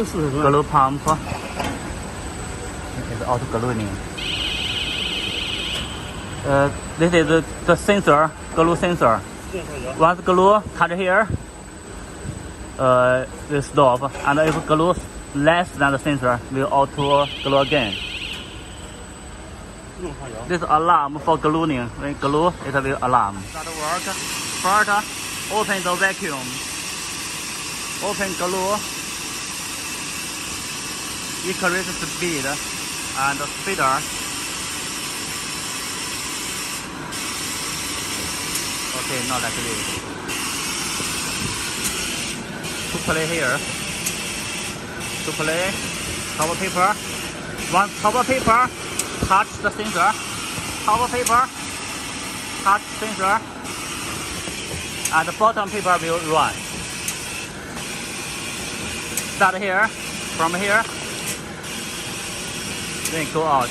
glue pump. It's auto gluing. This is the sensor, glue sensor. Once glue touch here, will stop, and if glue less than the sensor, will auto glue again. This alarm for gluing. When glue, it will alarm. Start work. First, open the vacuum. Open glue. Increase speed and speeder. Okay, not like this. To play here. To play cover paper. Once cover paper touch the sensor. Cover paper touch sensor. And the bottom paper will run. Start here. From here. Then go out.